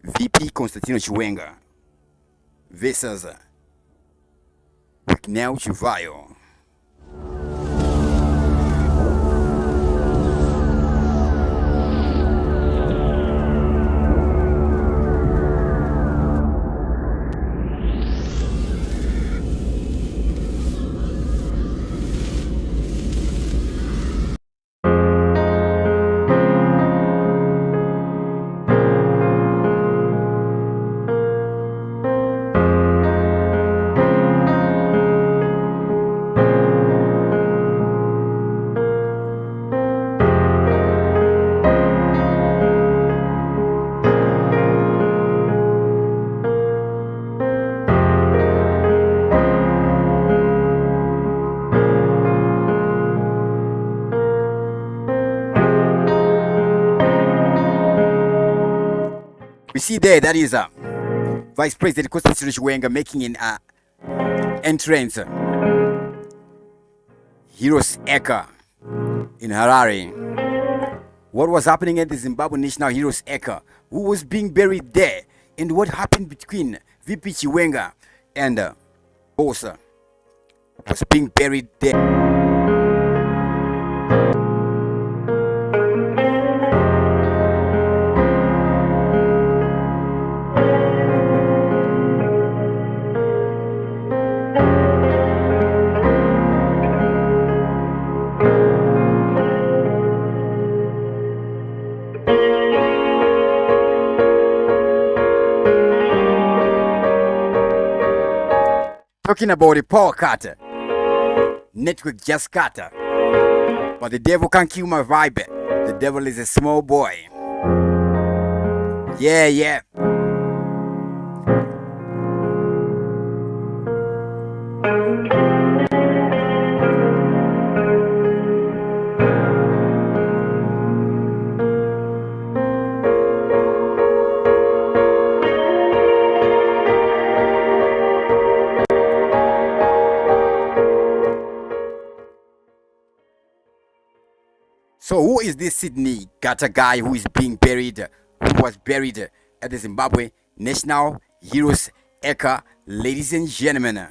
VP Constantino Chiwenga versus now Chivayo. We see there that is Vice President Constantino Chiwenga making an entrance. Heroes Acre in Harare. What was happening at the Zimbabwe National Heroes Acre? Who was being buried there? And what happened between VP Chiwenga and Bosa was being buried there. Talking about the power cutter, network just cutter, but the devil can't kill my vibe. The devil is a small boy. Yeah. So who is this Sydney Gata guy who is being buried, who was buried at the Zimbabwe National Heroes Acre, ladies and gentlemen?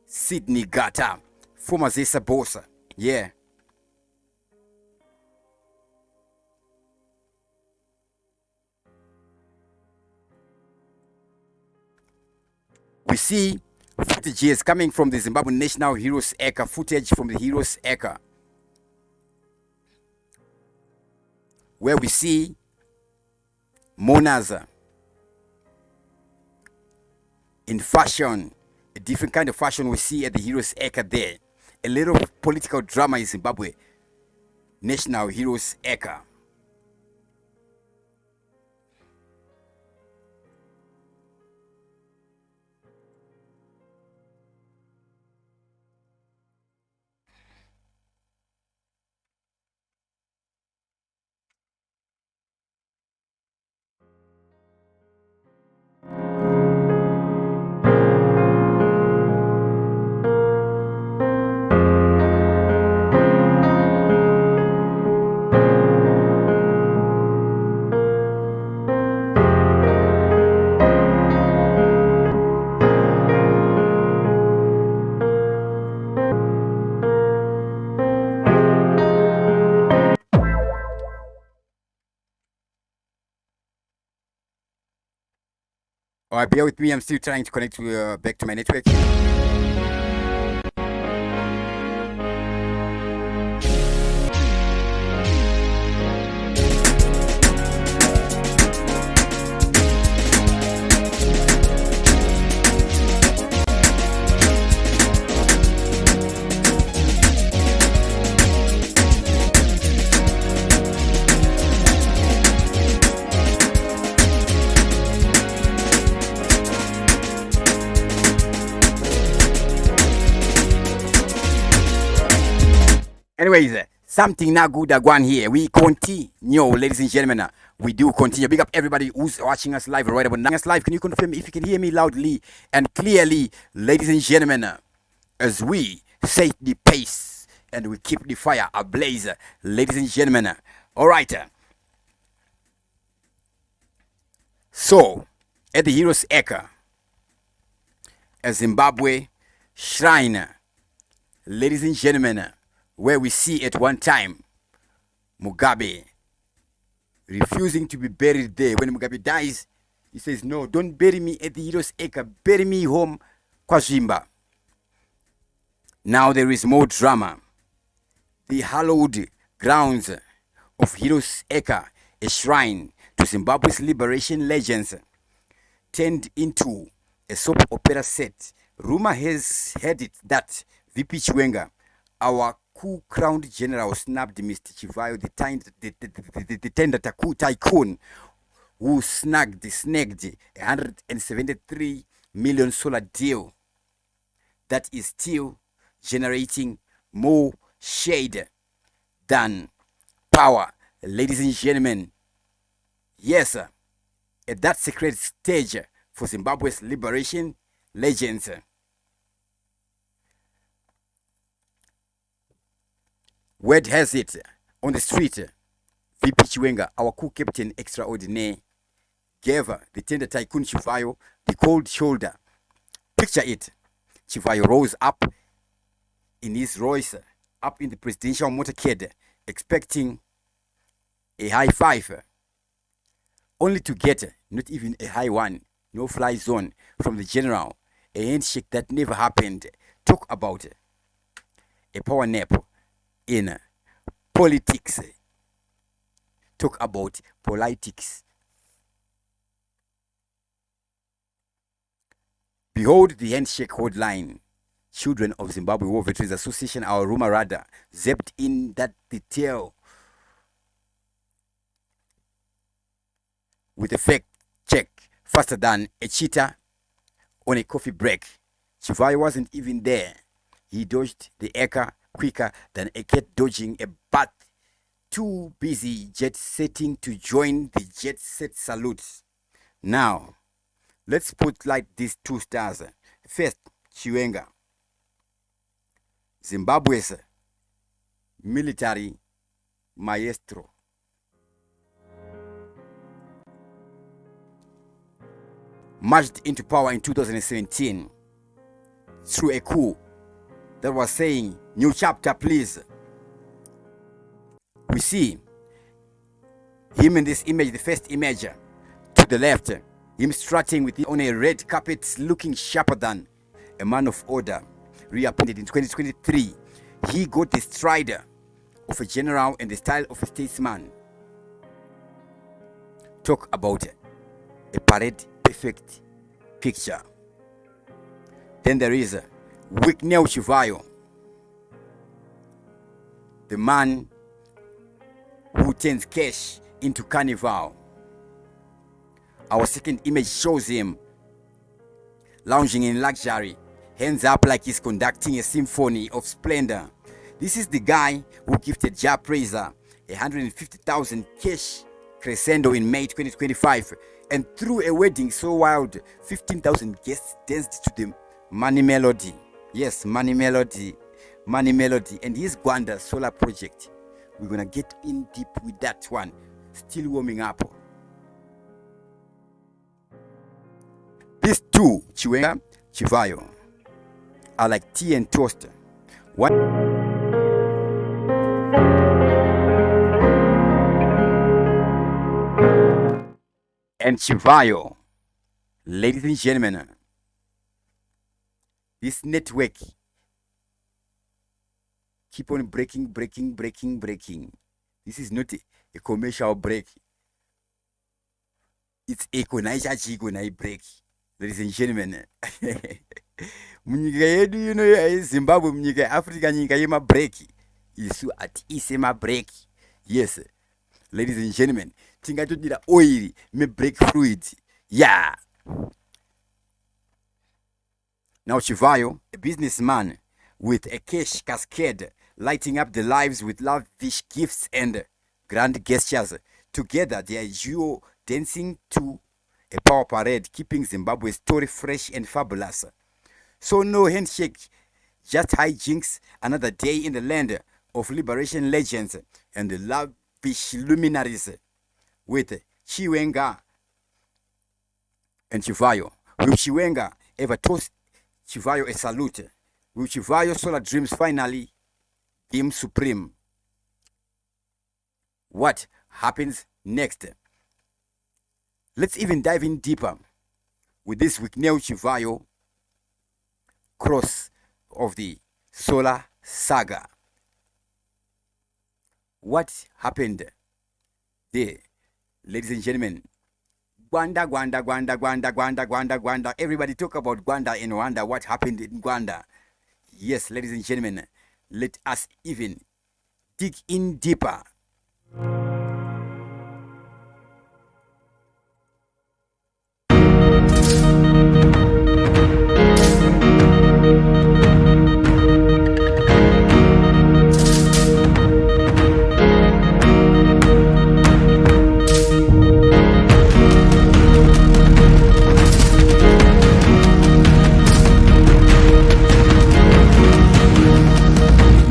Sydney Gata, former Zesa Bosa, yeah. We see footage coming from the Zimbabwe National Heroes Acre, footage from the Heroes Acre, where we see mourners in fashion, a different kind of fashion we see at the Heroes Acre there. A little political drama in Zimbabwe National Heroes Acre. Alright, bear with me. I'm still trying to connect to back to my network. Anyways, something not good that one here. We continue, ladies and gentlemen. We do continue. Big up everybody who's watching us live right about now. Us live. Can you confirm if you can hear me loudly and clearly, ladies and gentlemen, as we set the pace and we keep the fire ablaze, ladies and gentlemen. All right. So, at the Heroes Acre, a Zimbabwe shrine, ladies and gentlemen, where we see at one time Mugabe refusing to be buried there. When Mugabe dies, he says, no, don't bury me at the Heroes Acre, bury me home, Kwazimba. Now there is more drama. The hallowed grounds of Heroes Acre, a shrine to Zimbabwe's liberation legends, turned into a soap opera set. Rumor has had it that VP Chiwenga, our coup-crowned general, snapped Mr. Chivayo, the tender tycoon, who snagged a 173 million solar deal that is still generating more shade than power. Ladies and gentlemen, yes, sir, at that secret stage for Zimbabwe's liberation legends, word has it on the street, VP Chiwenga, our coup captain extraordinaire, gave the tender tycoon Chivayo the cold shoulder. Picture it. Chivayo rose up in his Royce, up in the presidential motorcade, expecting a high five, only to get not even a high one, no fly zone from the general, a handshake that never happened. Talk about a power nap in politics. Talk about politics. Behold the handshake hotline. Children of Zimbabwe War Veterans Association, our rumor radar, zapped in that detail with a fact check faster than a cheetah on a coffee break. Chivayo wasn't even there. He dodged the Acre quicker than a cat dodging a bat. Too busy jet setting to join the jet set salutes. Now, let's spotlight these two stars. First, Chiwenga, Zimbabwe's military maestro. Marched into power in 2017 through a coup that was saying, new chapter please. We see him in this image, the first image to the left, him strutting with on a red carpet looking sharper than a man of order. Reappointed in 2023, he got the stride of a general and the style of a statesman. Talk about a parade perfect picture. Then there is Wicknell Chivayo, the man who turns cash into carnival. Our second image shows him lounging in luxury, hands up like he's conducting a symphony of splendor. This is the guy who gifted Ja Praiser 150,000 cash crescendo in May 2025 and threw a wedding so wild 15,000 guests danced to the Money Melody. Yes, Money Melody and his Rwanda solar project. We're gonna get in deep with that one. Still warming up. These two, Chiwenga, Chivayo, are like tea and toast. One and Chivayo, ladies and gentlemen, this network keep on breaking. This is not a commercial break. It's a konaicha break, ladies and gentlemen. Munyika yedu ya Zimbabwe, munyika Africa, nyika yema break. Isu at isema break. Yes, ladies and gentlemen, tingatodira oil me break fluid. Yeah. Now Chivayo, a businessman with a cash cascade, lighting up the lives with lavish gifts and grand gestures. Together, they are duo dancing to a power parade, keeping Zimbabwe's story fresh and fabulous. So no handshake, just hijinks, another day in the land of liberation legends and the lavish luminaries with Chiwenga and Chivayo. Will Chiwenga ever toss Chivayo a salute? Will Chivayo solar dreams finally beam supreme? What happens next? Let's even dive in deeper with this Wicknell Chivayo cross of the solar saga. What happened there, ladies and gentlemen? Rwanda, Rwanda, Rwanda, Rwanda, Rwanda, Rwanda, Rwanda. Everybody talk about Rwanda in Rwanda. What happened in Rwanda? Yes, ladies and gentlemen, let us even dig in deeper.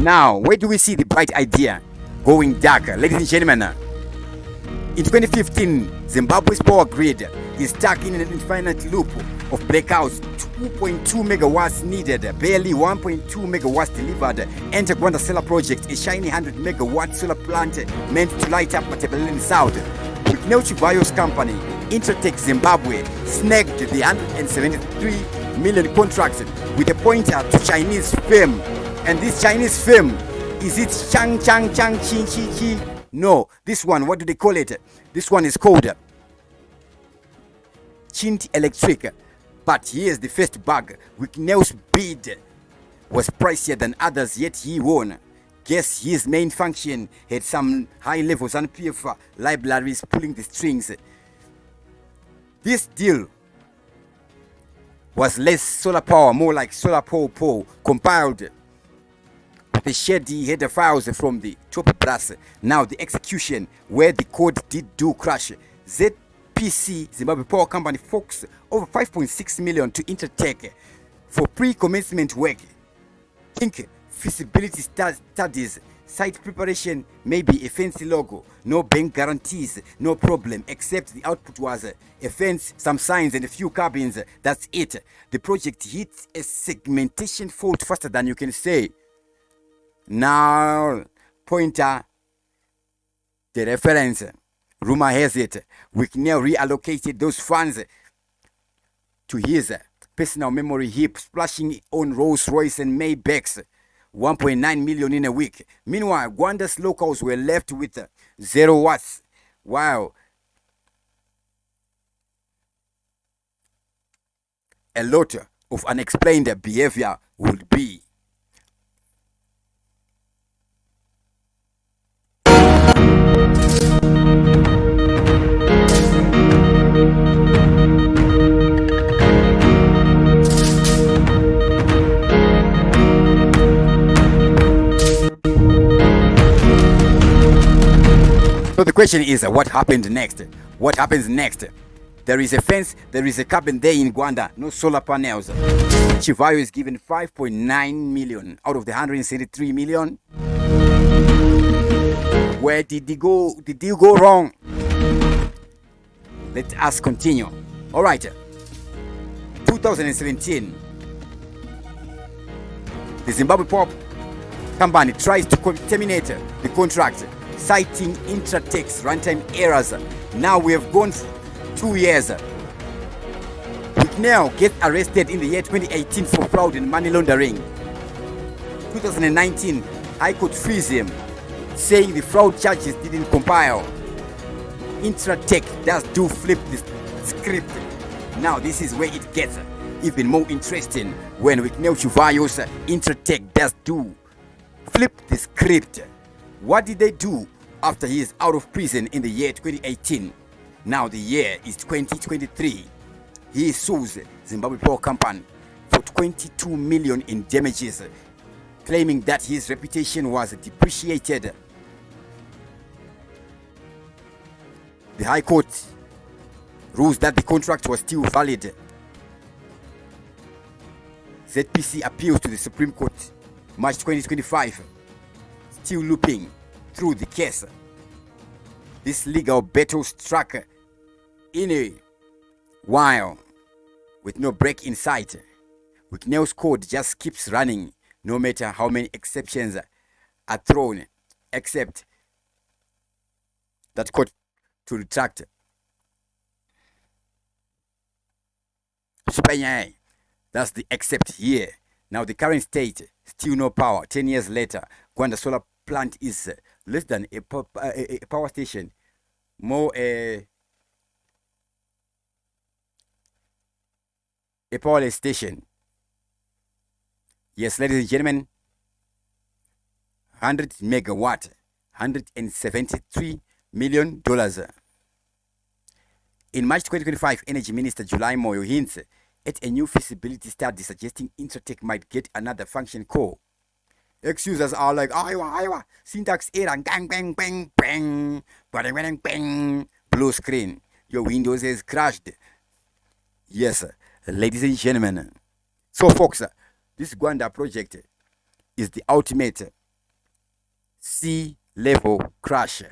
Now, where do we see the bright idea going darker? Ladies and gentlemen, in 2015, Zimbabwe's power grid is stuck in an infinite loop of blackouts. 2.2 megawatts needed, barely 1.2 megawatts delivered. Enter Rwanda Solar Project, a shiny 100 megawatt solar plant meant to light up Matabeleland South. With no Chivayo's company, Intratech Zimbabwe snagged the 173 million contract with a pointer to Chinese firm. And this Chinese firm, is it Chang Chang Chang Chin Chi Chi? No, this one, what do they call it? This one is called Chint Electric. But here's the first bug. Wicknell's bid was pricier than others, yet he won. Guess his main function had some high levels and PF libraries pulling the strings. This deal was less solar power, more like solar pole compiled the shady header files from the top brass. Now the execution, where the code did do crash. ZPC, Zimbabwe Power Company, forks over 5.6 million to Intertech for pre-commencement work. Think feasibility studies, site preparation, maybe a fancy logo, no bank guarantees, no problem, except the output was a fence, some signs and a few cabins. That's it. The project hit a segmentation fault faster than you can say. Now, pointer, the reference, rumor has it, Wicknell reallocated those funds to his personal memory heap, splashing on Rolls Royce and Maybachs, 1.9 million in a week. Meanwhile, Rwanda's locals were left with 0 watts. Wow. A lot of unexplained behavior would be. So the question is, what happened next? What happens next? There is a fence, there is a cabin there in Rwanda, no solar panels. Chivayo is given 5.9 million out of the 173 million. Where did he go? Did you go wrong? Let us continue. All right. 2017, the Zimbabwe Power Company tries to terminate the contract, citing Intratech's runtime errors. Now we have gone 2 years. Wicknell gets arrested in the year 2018 for fraud and money laundering. 2019, High Court frees him, saying the fraud charges didn't compile. Intratech does do flip the script. Now this is where it gets even more interesting, when Wicknell Chivayo's Intratech does do flip the script. What did they do after he is out of prison in the year 2018? Now the year is 2023. He sues Zimbabwe Power Company for 22 million in damages, claiming that his reputation was depreciated. The High Court rules that the contract was still valid. ZPC appeals to the Supreme Court, March 2025, still looping through the case. This legal battle struck in a while with no break in sight. Wicknell's code just keeps running, no matter how many exceptions are thrown, except that code to retract. Chiwenga, that's the except here. Now the current state, still no power. 10 years later, Rwanda solar plant is less than a power station, more a power station. Yes, ladies and gentlemen, 100 megawatt, $173 million. In March 2025, Energy Minister July Moyo hints at a new feasibility study suggesting Intratech might get another function core. Ex-users are like, Iowa, syntax error, gang, bang, bang, bang, bang, bang, bang, blue screen. Your Windows has crashed. Yes, ladies and gentlemen. So, folks, this Rwanda project is the ultimate sea-level crash.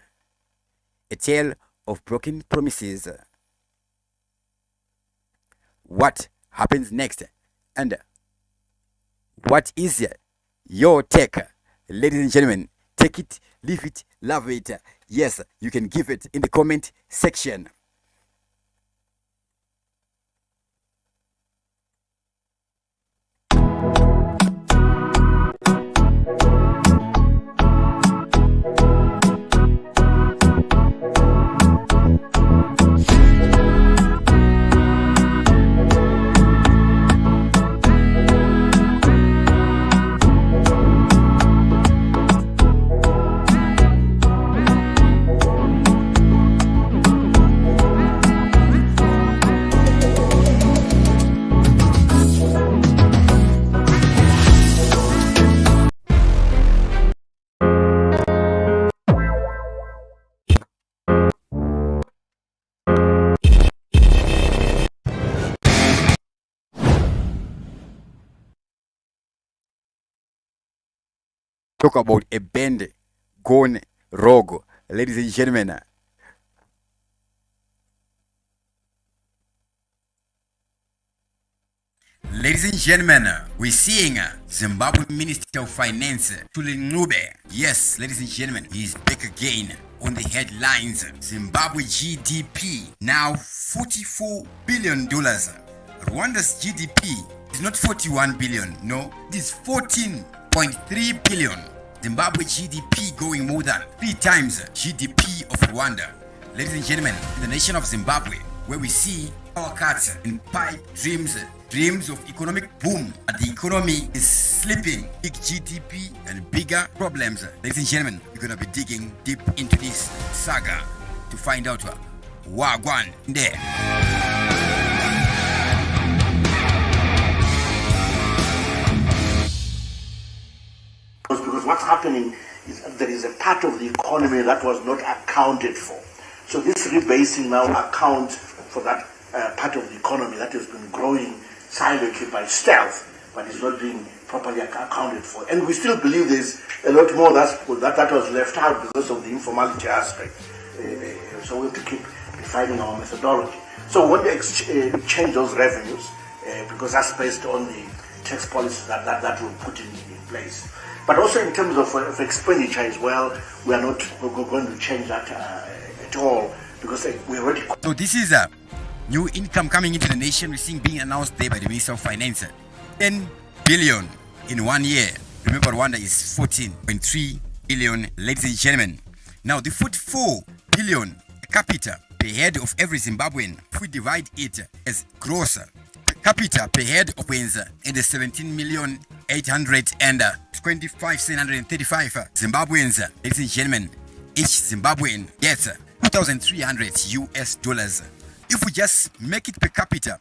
A tale of broken promises. What happens next? And what is your take? Ladies and gentlemen, take it, leave it, love it. Yes, you can give it in the comment section. Talk about a band gone rogue, ladies and gentlemen. Ladies and gentlemen, we're seeing Zimbabwe Minister of Finance, Chiwenga. Yes, ladies and gentlemen, he's back again on the headlines. Zimbabwe GDP, now $44 billion. Rwanda's GDP is not 41 billion, no, it is 14.3 billion. Zimbabwe GDP going more than 3 times GDP of Rwanda. Ladies and gentlemen, in the nation of Zimbabwe, where we see power cuts and pipe dreams of economic boom, the economy is slipping, big GDP and bigger problems. Ladies and gentlemen, we're gonna be digging deep into this saga to find out wagwan there. Because what's happening is that there is a part of the economy that was not accounted for. So this rebasing now accounts for that part of the economy that has been growing silently by stealth, but is not being properly accounted for. And we still believe there's a lot more that was left out because of the informality aspect. So we have to keep refining our methodology. So when they change those revenues, because that's based on the tax policies that we're putting in place. But also in terms of expenditure as well, we're going to change that at all, because we already... So this is a new income coming into the nation. We're seeing being announced there by the Minister of Finance. 10 billion in 1 year. Remember, Rwanda is 14.3 billion, ladies and gentlemen. Now, the 44 billion per capita per head of every Zimbabwean, if we divide it as gross per capita per head of in the 17,825,735 Zimbabweans, ladies and gentlemen, each Zimbabwean gets $2,300. If we just make it per capita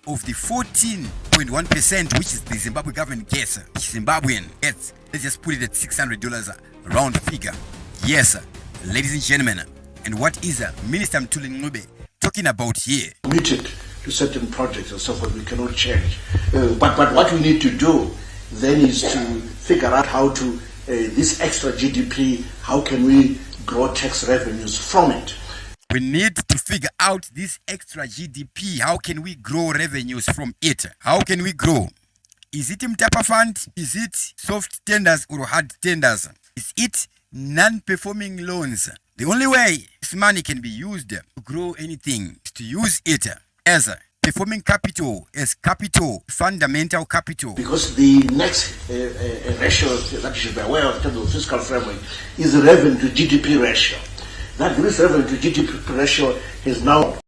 of the 14.1%, which is the Zimbabwe government gets, each Zimbabwean gets, let's just put it at $600, round figure. Yes, ladies and gentlemen, and what is Minister Chiwenga talking about here? Committed to certain projects and so forth, we cannot change. But what we need to do then is to figure out how to, this extra GDP, how can we grow tax revenues from it? We need to figure out this extra GDP. How can we grow revenues from it? How can we grow? Is it Mtapa Fund? Is it soft tenders or hard tenders? Is it non-performing loans? The only way this money can be used to grow anything is to use it as performing capital, as capital, fundamental capital. Because the next ratio that you should be aware of in terms of fiscal framework is the revenue to GDP ratio. That this revenue to GDP ratio is now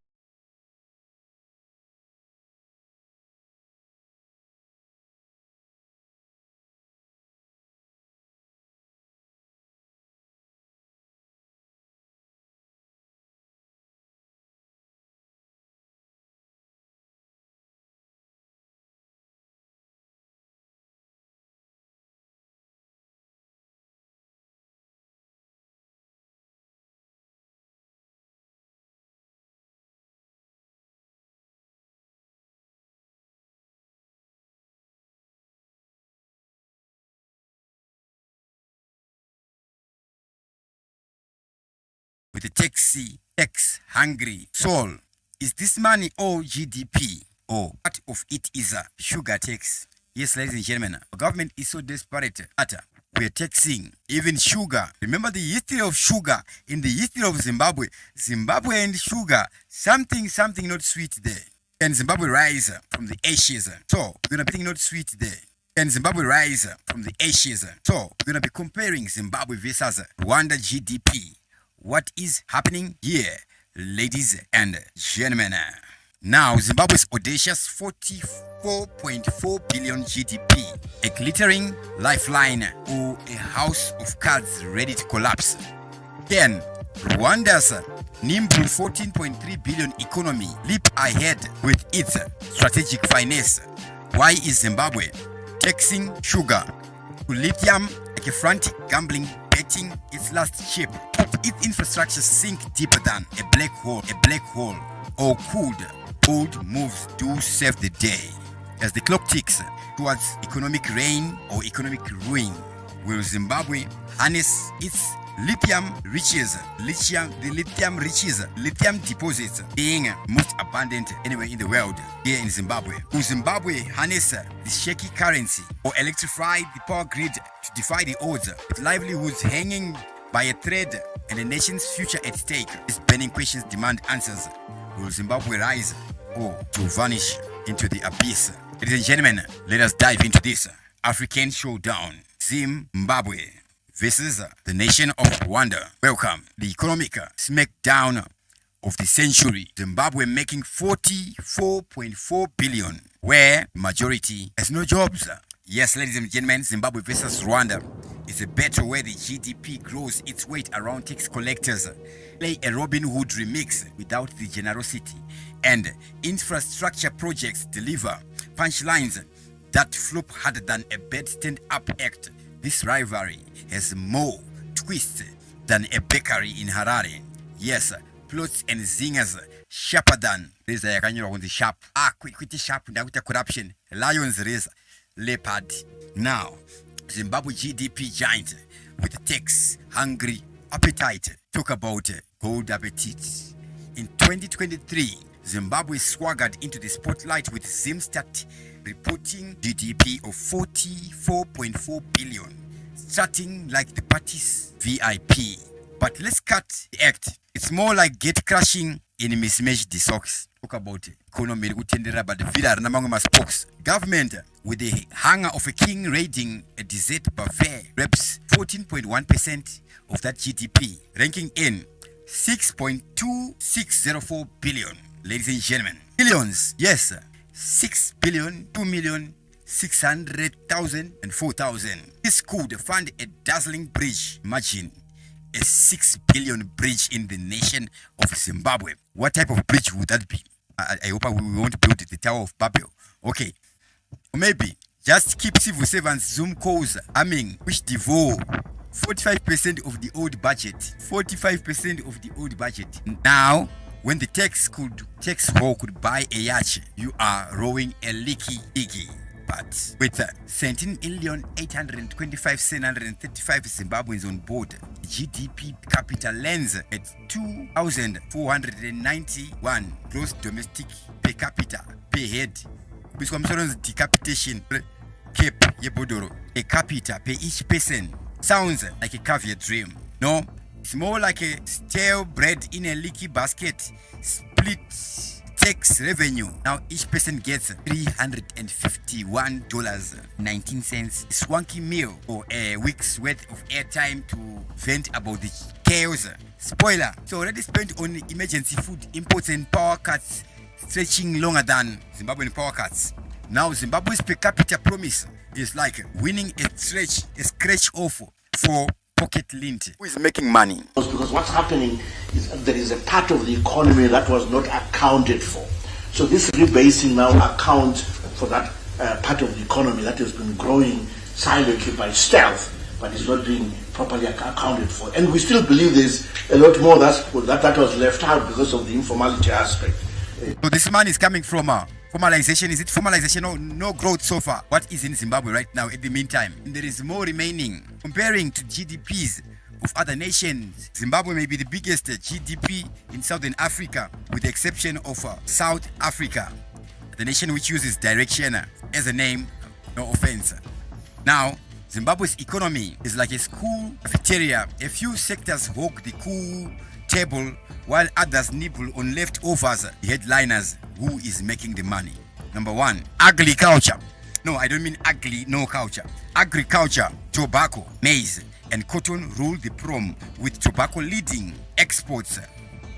with the tax-hungry soul. Is this money all GDP? Or part of it is a sugar tax? Yes, ladies and gentlemen, the government is so desperate that we're taxing even sugar. Remember the history of sugar in the history of Zimbabwe. Zimbabwe and sugar, something not sweet there. Can Zimbabwe rise from the ashes? So we're gonna be not sweet there. Can Zimbabwe rise from the ashes? So we're gonna be comparing Zimbabwe versus Rwanda GDP. What is happening here, ladies and gentlemen? Now, Zimbabwe's audacious 44.4 billion GDP, a glittering lifeline or a house of cards ready to collapse. Can Rwanda's nimble 14.3 billion economy leap ahead with its strategic finesse? Why is Zimbabwe taxing sugar to lithium like a frantic gambling betting its last chip? Could its infrastructure sink deeper than a black hole? Or could bold moves do save the day? As the clock ticks towards economic reign or economic ruin, will Zimbabwe harness its lithium deposits being most abundant anywhere in the world here in Zimbabwe? Will Zimbabwe harness the shaky currency or electrify the power grid to defy the odds, with livelihoods hanging by a thread and a nation's future at stake? These burning questions demand answers. Will Zimbabwe rise or to vanish into the abyss? Ladies and gentlemen, let us dive into this African showdown. Zimbabwe versus the nation of Rwanda. Welcome. The economic smackdown of the century. Zimbabwe making 44.4 billion, where majority has no jobs. Yes, ladies and gentlemen, Zimbabwe versus Rwanda is a battle where the GDP grows its weight around tax collectors, play a Robin Hood remix without the generosity, and infrastructure projects deliver punchlines that flop harder than a bad stand-up act. This rivalry has more twists than a bakery in Harare. Yes, plots and zingers sharper than razor yakanyora kunzi sharp. Kwiti sharp ndakuita corruption. Lion's razor, leopard. Now, Zimbabwe GDP giant with tax-hungry appetite. Talk about gold appetite. In 2023, Zimbabwe swaggered into the spotlight with Zimstat reporting GDP of 44.4 billion, starting like the party's VIP. But let's cut the act. It's more like get crashing in mismatched socks. Talk about economy kutendera but vida namanga spokes. Government with the hunger of a king raiding a dessert buffet grabs 14.1% of that GDP, ranking in 6.2604 billion. Ladies and gentlemen, billions, yes, 6 billion, 2 million, 600,000 and 4,000. This could fund a dazzling bridge. Imagine a 6 billion bridge in the nation of Zimbabwe. What type of bridge would that be? I hope we won't build the Tower of Babel. Okay, or maybe just keep civil servants Zoom calls which devour 45% of the old budget. 45% of the old budget. Now, when the tax hole could buy a yacht, you are rowing a leaky iggy. But with 17,825,735 Zimbabweans on board, GDP capita lands at 2,491 gross domestic per capita per head. With decapitation cap yebodoro a capita per each person sounds like a caviar dream. No, it's more like a stale bread in a leaky basket. Split tax revenue. Now each person gets $351.19 swanky meal or a week's worth of airtime to vent about the chaos. Spoiler, it's already spent on emergency food imports and power cuts stretching longer than Zimbabwean power cuts. Now Zimbabwe's per capita promise is like winning a scratch off for pocket lint. Who is making money? Because what's happening is there is a part of the economy that was not accounted for. So this rebasing now accounts for that part of the economy that has been growing silently by stealth, but is not being properly accounted for. And we still believe there's a lot more that was left out because of the informality aspect. So this money is coming from formalization. Is it formalization or no growth so far? What is in Zimbabwe right now at the meantime? And there is more remaining. Comparing to GDPs of other nations, Zimbabwe may be the biggest GDP in Southern Africa, with the exception of South Africa, the nation which uses direction as a name, no offense. Now, Zimbabwe's economy is like a school cafeteria. A few sectors hog the Coup table while others nibble on leftovers. The headliners: who is making the money? Number one, agriculture. No, I don't mean ugly, no culture. Agriculture, tobacco, maize, and cotton rule the prom, with tobacco leading exports.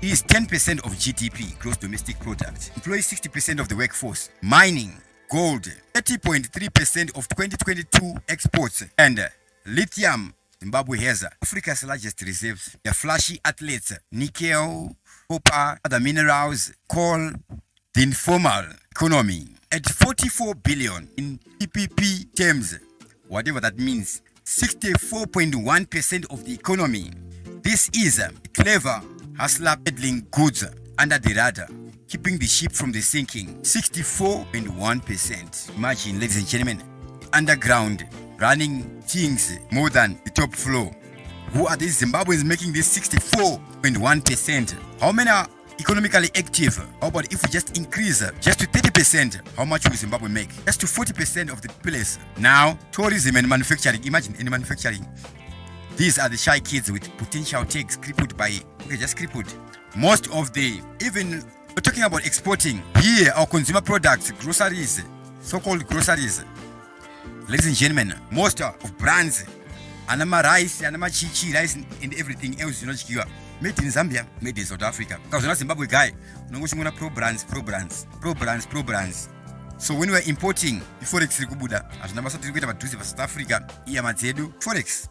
It is 10% of GDP, gross domestic product. Employs 60% of the workforce. Mining, gold, 30.3% of 2022 exports. And lithium, Zimbabwe has Africa's largest reserves. The flashy athletes, nickel, copper, other minerals, coal. The informal economy at 44 billion in PPP terms, whatever that means, 64.1% of the economy. This is a clever hustler peddling goods under the radar, keeping the ship from the sinking. 64.1%. Imagine, ladies and gentlemen, underground running things more than the top floor. Who are these Zimbabweans making this 64.1%? How many are economically active? How about if we just increase just to 30%? How much will Zimbabwe make? Just to 40% of the place. Now, tourism and manufacturing. Imagine in manufacturing. These are the shy kids with potential tags crippled by, just crippled. Most of the, even we're talking about exporting. Here, our consumer products, groceries, so-called groceries. Ladies and gentlemen, most of brands, anama rice, anama chichi rice, and everything else, you know, made in Zambia, made in South Africa. Because you're not Zimbabwe guy, you're pro brands. So when we are importing the forex kubuda, as number started with about South Africa, forex.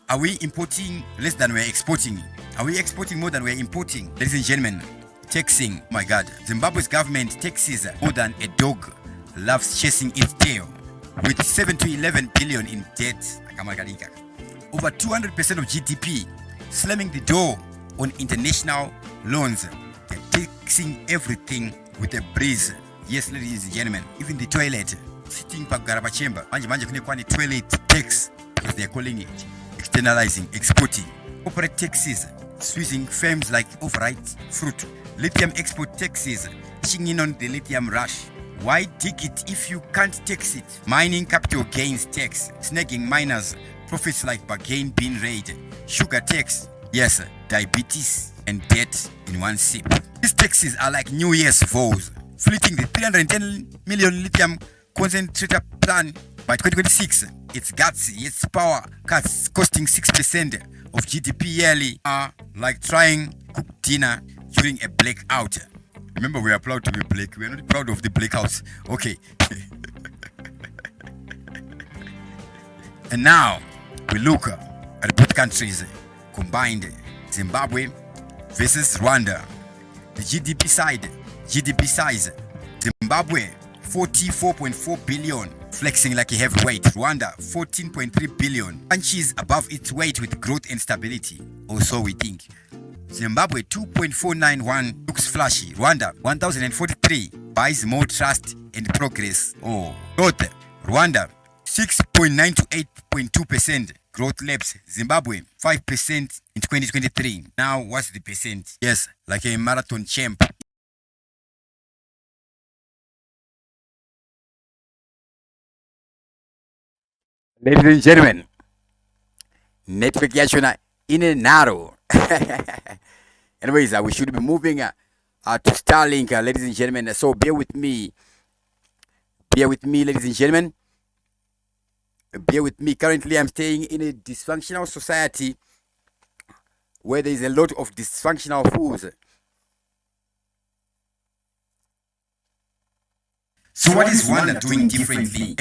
Are we importing less than we're exporting? Are we exporting more than we're importing? Ladies and gentlemen, taxing, oh my God, Zimbabwe's government taxes more than a dog loves chasing its tail, with 7 to 11 billion in debt. Over 200% of GDP, slamming the door on international loans. They're taxing everything with a breeze. Yes, ladies and gentlemen, even the toilet, sitting pagaraba chamber, manje kune toilet tax, as they're calling it, externalizing, exporting. Corporate taxes, squeezing firms like overripe fruit. Lithium export taxes, pushing in on the lithium rush. Why dig it if you can't tax it? Mining capital gains tax, snagging miners, profits like bargain being raid, sugar tax, yes, diabetes and debt in one sip. These taxes are like New Year's vows, fleeting the 310 million lithium concentrator plan by 2026. Its guts, its power cuts costing 6% of GDP yearly are like trying cook dinner during a blackout. Remember, we are proud to be black. We are not proud of the blackouts. Okay. And now we look at both countries combined. Zimbabwe versus Rwanda. The GDP size. Zimbabwe 44.4 billion, flexing like a heavyweight. Rwanda 14.3 billion, punches above its weight with growth and stability. Or so we think. Zimbabwe 2.491 looks flashy. Rwanda 1043 buys more trust and progress. Oh, growth. Rwanda 6.9 to 8.2% growth laps. Zimbabwe 5% in 2023. Now what's the percent? Yes, like a marathon champ. Ladies and gentlemen, network yachona in and narrow. Anyways, we should be moving to Starlink, ladies and gentlemen. So bear with me. Bear with me, ladies and gentlemen. Bear with me. Currently, I'm staying in a dysfunctional society where there is a lot of dysfunctional fools. So what is Rwanda doing differently?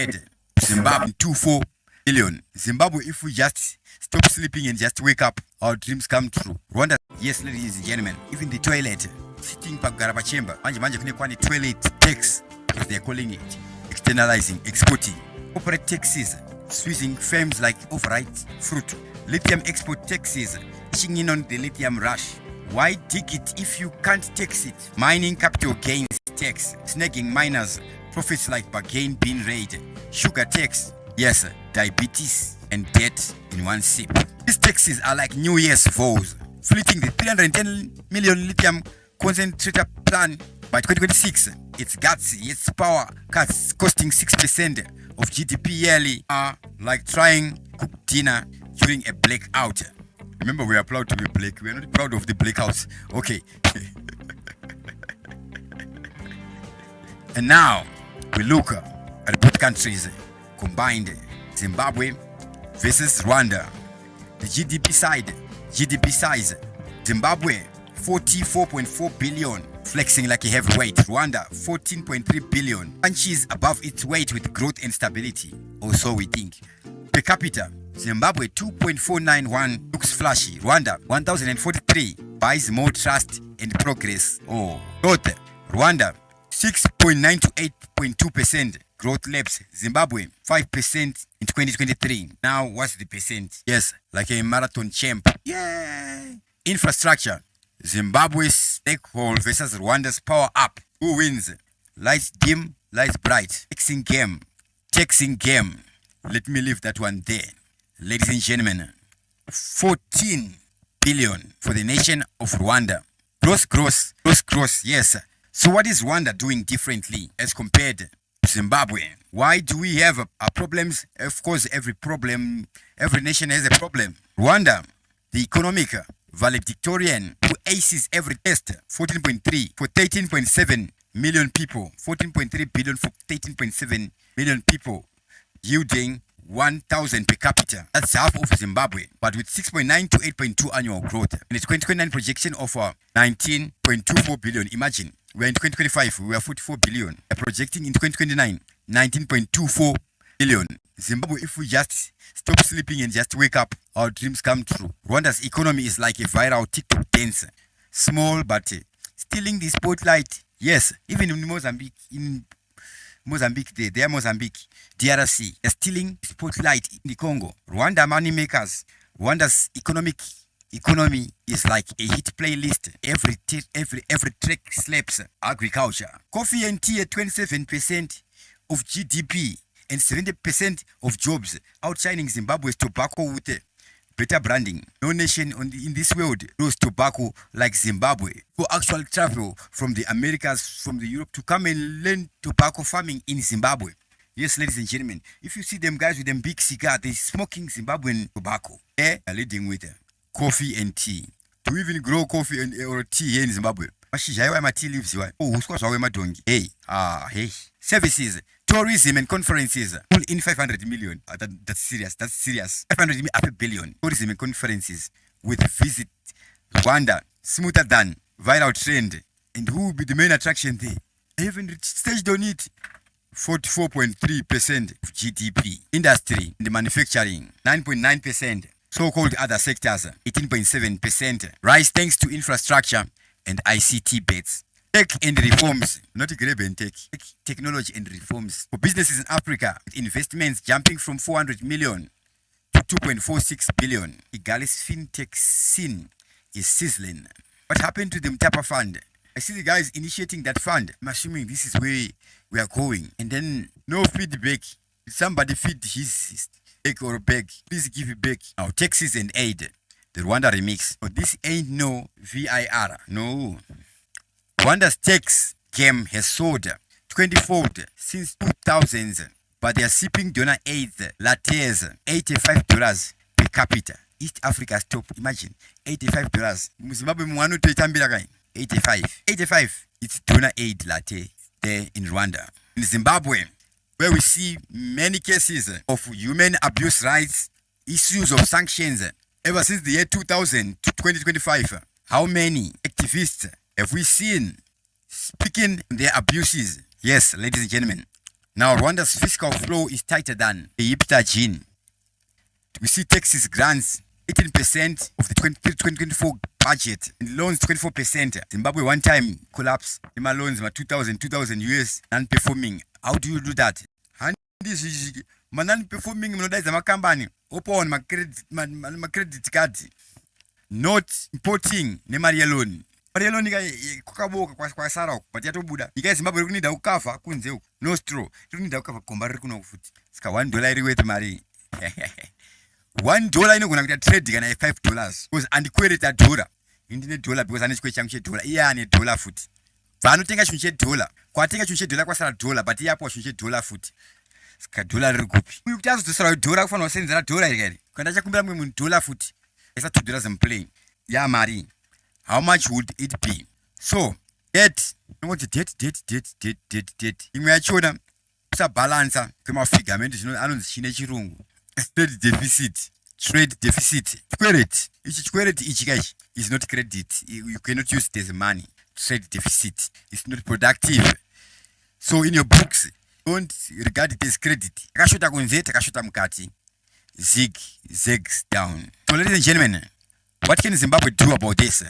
Zimbabwe 24 billion. Zimbabwe, if we just stop sleeping and just wake up, our dreams come true. Rwanda, yes, ladies and gentlemen, even the toilet, sitting pagaraba chamber, manje kune kwani toilet tax, as they're calling it, externalizing, exporting, corporate taxes, switching firms like overripe fruit, lithium export taxes, pushing in on the lithium rush. Why dig it if you can't tax it? Mining capital gains tax, snagging miners, profits like bargain being raided, sugar tax, yes, diabetes and debt in one sip. These taxes are like New Year's vows, fleeting the 310 million lithium concentrator plan by 2026. Its guts, its power cuts costing 6% of GDP yearly are like trying cook dinner during a blackout. Remember, we are proud to be black. We are not proud of the blackouts. Okay. And now we look at both countries combined. Zimbabwe versus Rwanda. The GDP size. Zimbabwe 44.4 billion, flexing like a heavyweight. Rwanda 14.3 billion, punches above its weight with growth and stability, or so we think. Per capita, Zimbabwe 2.491 looks flashy. Rwanda 1043 buys more trust and progress. Oh, growth. Rwanda 6.9 to 8.2% growth laps. Zimbabwe 5% in 2023. Now what's the percent? Yes, like a marathon champ. Yay! Infrastructure. Zimbabwe's black hole versus Rwanda's power up. Who wins? Lights dim, lights bright. Taxing game. Let me leave that one there. Ladies and gentlemen, 14 billion for the nation of Rwanda. Gross, yes. So what is Rwanda doing differently as compared to Zimbabwe? Why do we have problems? Of course, every nation has a problem. Rwanda, the economic valedictorian who aces every test, 14.3 for 13.7 million people, 14.3 billion for 13.7 million people, yielding 1,000 per capita. That's half of Zimbabwe, but with 6.9 to 8.2 annual growth. In its 2029 projection of 19.24 billion, imagine, we're in 2025, we are 44 billion. We're projecting in 2029, 19.24 billion. Zimbabwe, if we just stop sleeping and just wake up, our dreams come true. Rwanda's economy is like a viral TikTok dancer. Small, but stealing the spotlight. Yes, even in Mozambique, they are Mozambique, DRC, they're stealing the spotlight in the Congo. Rwanda money makers. Rwanda's economy is like a hit playlist. Every track slaps agriculture. Coffee and tea at 27% of GDP and 70% of jobs, outshining Zimbabwe's tobacco with better branding. No nation in this world knows tobacco like Zimbabwe. Who actually travel from the Americas, from the Europe to come and learn tobacco farming in Zimbabwe. Yes, ladies and gentlemen, if you see them guys with them big cigar, they're smoking Zimbabwean tobacco. They're leading with coffee and tea. To even grow coffee or tea here in Zimbabwe. Tea leaves. Hey. Services, tourism and conferences. Pull in 500 million. That's serious. 500 million, half a billion. Tourism and conferences with visit Rwanda. Smoother than viral trend. And who will be the main attraction there? I haven't staged on it. 44.3% of GDP. Industry and manufacturing, 9.9%. So-called other sectors, 18.7%. Rise thanks to infrastructure and ICT bets. Tech and reforms, not grab and tech. Technology and reforms. For businesses in Africa, with investments jumping from 400 million to 2.46 billion. Igali's fintech scene is sizzling. What happened to the Mtapa Fund? I see the guys initiating that fund. I'm assuming this is where we are going. And then no feedback. Somebody feed his egg or bag. Please give it back. Now, taxes and aid. The Rwanda remix. Oh, this ain't no VIR. No. Rwanda's tax game has soared 20-fold since 2000s. But they are sipping donor aid lattes $85 per capita. East Africa's top. Imagine $85. Zimbabwe mwanu to itambira kai. 85. It's donor aid latte there in Rwanda. In Zimbabwe, where we see many cases of human abuse rights, issues of sanctions ever since the year 2000 to 2025. How many activists have we seen speaking their abuses? Yes, ladies and gentlemen. Now, Rwanda's fiscal flow is tighter than a hipster gene. We see taxes grants 18% of the 2024 budget and loans 24%. Zimbabwe one time collapse. My loans, my 2000 US non-performing. How do you do that? My non-performing monetize my company. Open my credit card. Not importing nemari loan. Marelo nika kukaboka kwa sara but yatobuda. Ika Zimbabwe kunida ukafa kunze uko. No straw. Kunida ukafa kombari kuna ufuti. Sika $1 iri worth mari. $1 inogona kuita trade kana $5 because andikwere ta dollar indine dollar because anechikwe changu che dollar iya ane dollar futi vanotenga chinhu che dollar kwatenga chinhu che dollar kwasara dollar but iyapo chinhu che dollar futi sika dollar riri kupi uyu kuti azodzosa dollar kufanira kusenzera dollar iri kana chakumbira mumwe munhu dollar futi isa $2 I'm playing ya mari how much would it be so debt noti debt imwe yachona kusabalansa kwemafigament anonzi chine chirungu trade deficit. Credit. Credit is not credit. You cannot use it as money. Trade deficit is not productive. So in your books, don't regard it as credit. Kashota kunzeta, kashota mkati. Zigs down. So ladies and gentlemen, what can Zimbabwe do about this?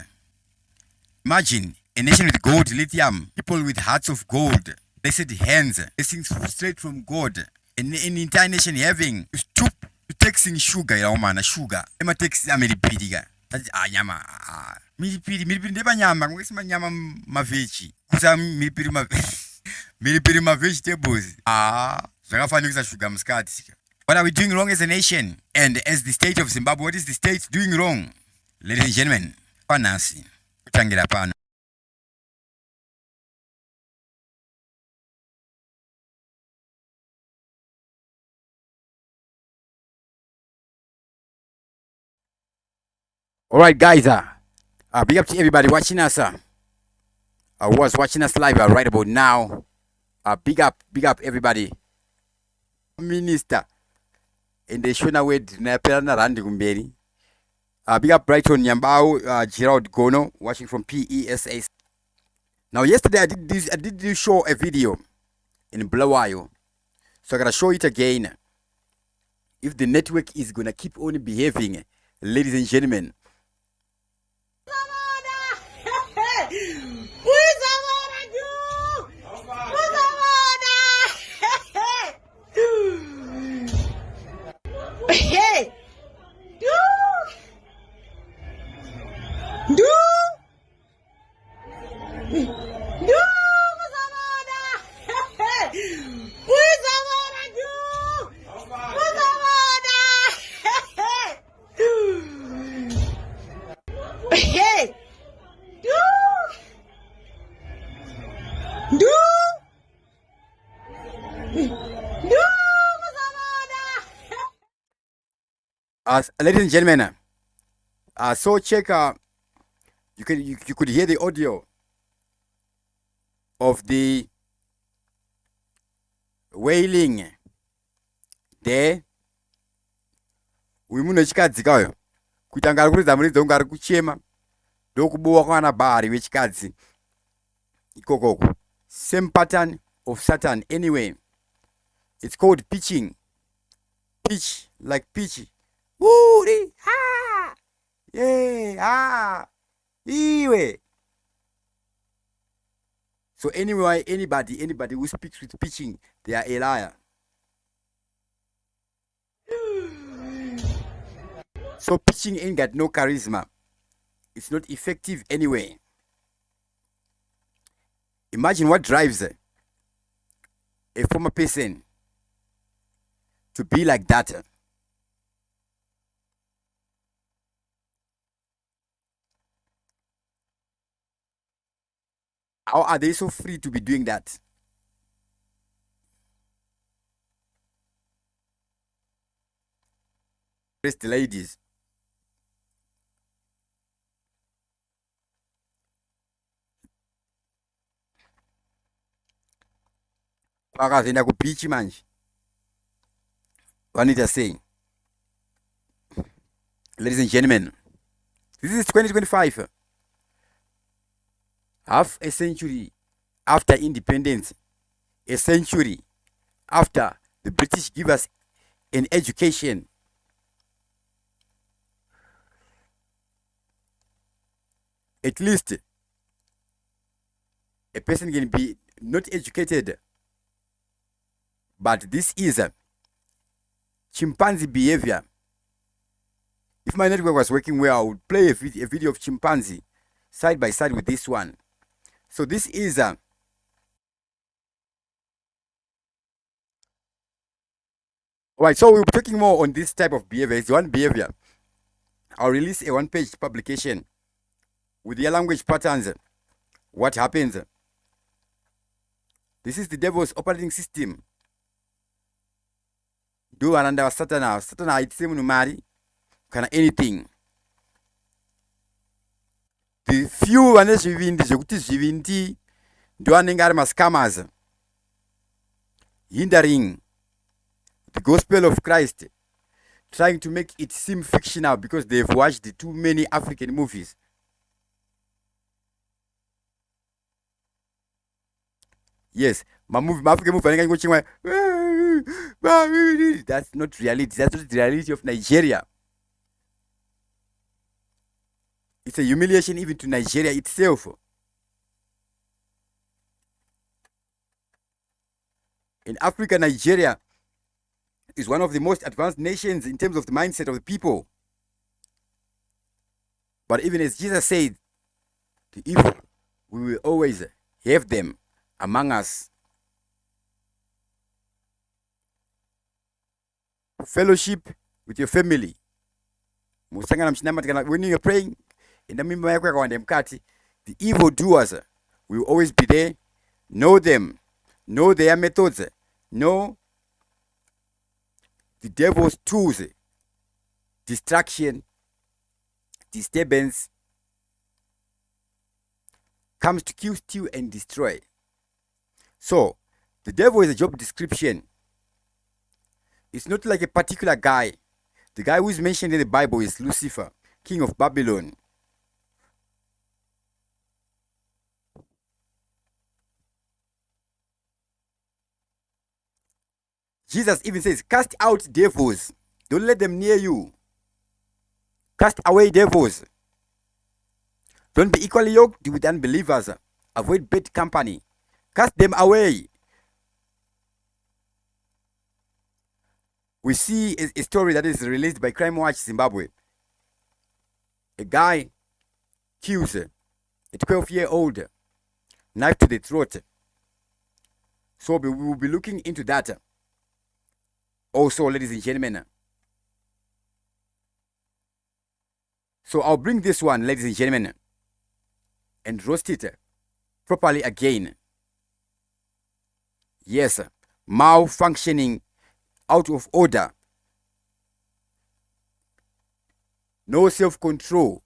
Imagine a nation with gold, lithium, people with hearts of gold, blessed hands, blessings straight from God. An entire nation having stoop to taxing sugar yaomana sugar ema tax ameripiriga nyama milipiri ndeba nyama ngesima nyama mavechi kusa milipiri ma vegetables zvakafanira sugar muskati. What are we doing wrong as a nation and as the state of Zimbabwe? What is the state doing wrong? Ladies and gentlemen, panasi kutangira pano. All right, guys. Big up to everybody watching us. Who was watching us live right about now. Big up everybody. Minister. And the Shona Wed Napelana Randy Gumberi. Big up Brighton Nyambao, Gerald Gono, watching from PESA. Now, yesterday I did show a video in Blawayo. So I'm gonna show it again. If the network is gonna keep on behaving, ladies and gentlemen. Ladies and gentlemen, so check. You could hear the audio of the wailing there. We muno chikadzi kayo kuti angari kuridza muridzi ungari kuchema ndokubowa kwana bhari wechikadzi ikokoko. Same pattern of Satan. Anyway, it's called pitching. Pitch like pitch. Woody, yeah, anyway. So anyway, anybody who speaks with pitching, they are a liar. So pitching ain't got no charisma. It's not effective anyway. Imagine what drives a former person to be like that. How are they so free to be doing that? Rest the ladies. Wakazoenda kubeach manje. What is saying? Ladies and gentlemen, this is 2025. Half a century after independence, a century after the British give us an education. At least a person can be not educated, but this is a chimpanzee behavior. If my network was working well, I would play a video of chimpanzee side by side with this one. So this is a right. So we'll be talking more on this type of behavior. It's one behavior. I'll release a one-page publication with their language patterns. What happens? This is the devil's operating system. Do ananda Satan. Satan haitise munhu mari kana anything. The few vane zvivindi zvekuti zvivindi ndo anenge ari mascammers hindering the gospel of Christ, trying to make it seem fictional because they've watched too many African movies. Yes, African movie. That's not reality. That's not the reality of Nigeria. It's a humiliation even to Nigeria itself. In Africa, Nigeria is one of the most advanced nations in terms of the mindset of the people. But even as Jesus said, the evil, we will always have them among us. Fellowship with your family. When you're praying, the evil doers will always be there. Know them. Know their methods. Know the devil's tools. Distraction, disturbance, comes to kill, steal, and destroy. So, the devil is a job description. It's not like a particular guy. The guy who is mentioned in the Bible is Lucifer, king of Babylon. Jesus even says, cast out devils. Don't let them near you. Cast away devils. Don't be equally yoked with unbelievers. Avoid bad company. Cast them away. We see a story that is released by Crime Watch Zimbabwe. A guy kills a 12-year-old, knife to the throat. So we will be looking into that. Also, ladies and gentlemen. So I'll bring this one, ladies and gentlemen, and roast it properly again. Yes, malfunctioning, out of order, no self-control,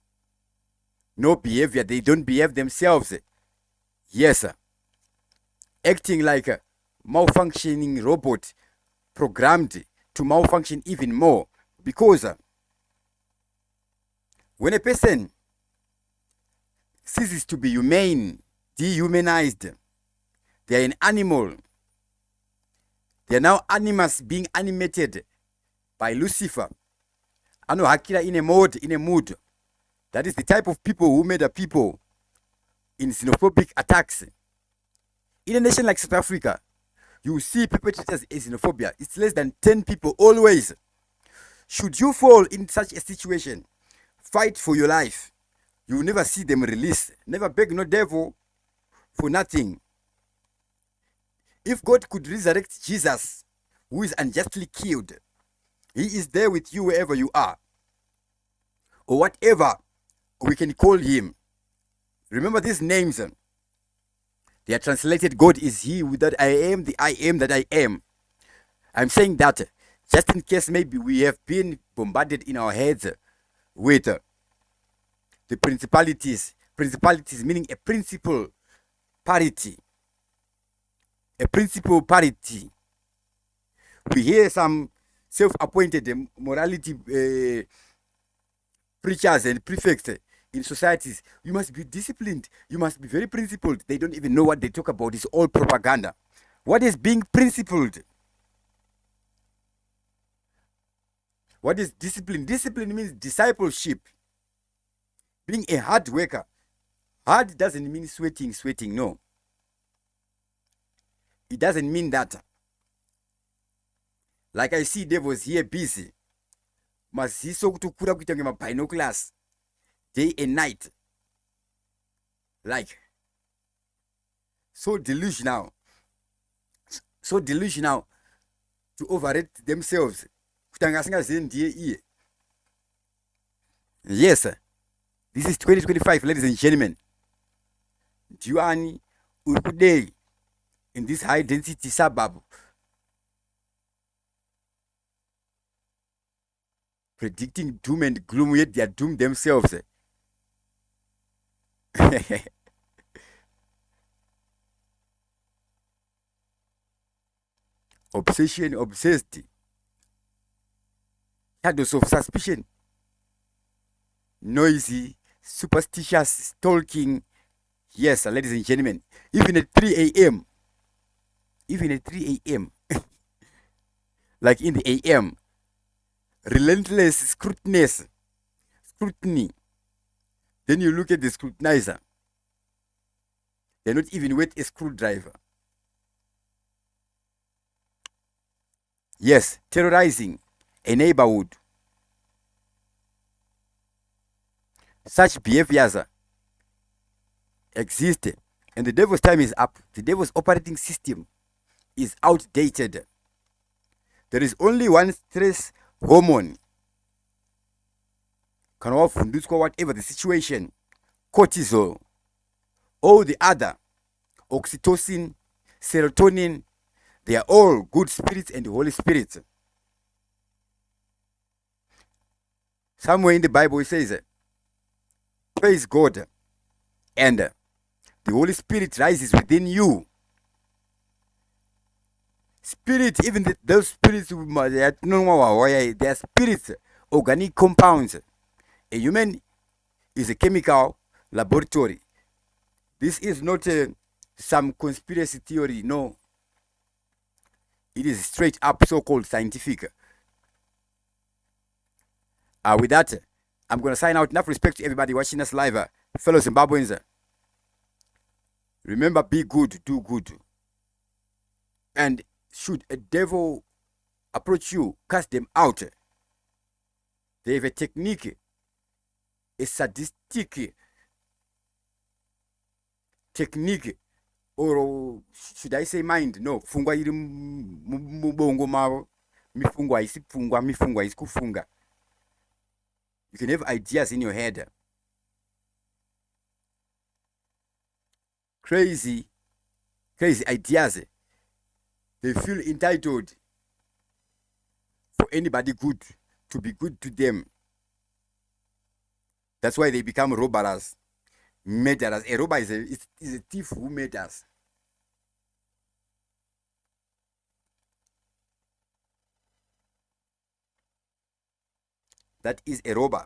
no behavior. They don't behave themselves. Yes, acting like a malfunctioning robot, programmed to malfunction even more. Because when a person ceases to be humane, dehumanized, they are an animal. They are now animals being animated by Lucifer. Ano hakira in a mood. That is the type of people who made a people in xenophobic attacks. In a nation like South Africa, you see perpetrators of xenophobia. It's less than 10 people always. Should you fall in such a situation, fight for your life. You will never see them release. Never beg no devil for nothing. If God could resurrect Jesus, who is unjustly killed, he is there with you wherever you are. Or whatever we can call him. Remember these names. They are translated, God is he that I am, the I am that I am. I'm saying that just in case maybe we have been bombarded in our heads with the principalities. Principalities meaning a principle parity. A principle parity. We hear some self-appointed morality preachers and prefects in societies. You must be disciplined. You must be very principled. They don't even know what they talk about. It's all propaganda. What is being principled? What is discipline? Discipline means discipleship. Being a hard worker. Hard doesn't mean sweating, no. It doesn't mean that. Like I see devils here busy. Maziso kutukura kuita ngema binoculars. Day and night. Like. So delusional. So delusional to overrate themselves. Yes, this is 2025, ladies and gentlemen. Juani Urkuday in this high density suburb, predicting doom and gloom, yet they are doomed themselves. Obsession, obsessed. Shadows of suspicion. Noisy, superstitious, stalking. Yes, ladies and gentlemen. Even at 3 a.m. Even at 3 a.m. Like in the a.m. Relentless scrutiny. Then you look at the scrutinizer. They're not even with a screwdriver. Yes, terrorizing a neighborhood. Such behaviors exist, and the devil's time is up. The devil's operating system is outdated. There is only one stress hormone. Whatever the situation, cortisol, all the other, oxytocin, serotonin, they are all good spirits and Holy Spirits. Somewhere in the Bible it says, praise God, and the Holy Spirit rises within you. Spirit, even those spirits, they are spirits, organic compounds. A human is a chemical laboratory. This is not some conspiracy theory, no. It is straight up so-called scientific. With that, I'm going to sign out. Enough respect to everybody watching us live. Fellow Zimbabweans, remember, be good, do good. And should a devil approach you, cast them out. They have a technique, a sadistic technique, or should I say mind? No, fungwa iri mubongo mavo, mifungwa isi fungwa, mifungwa isi kufunga. You can have ideas in your head. Crazy ideas. They feel entitled for anybody good to be good to them. That's why they become robbers, murderers. A robber is a thief who murders. That is a robber.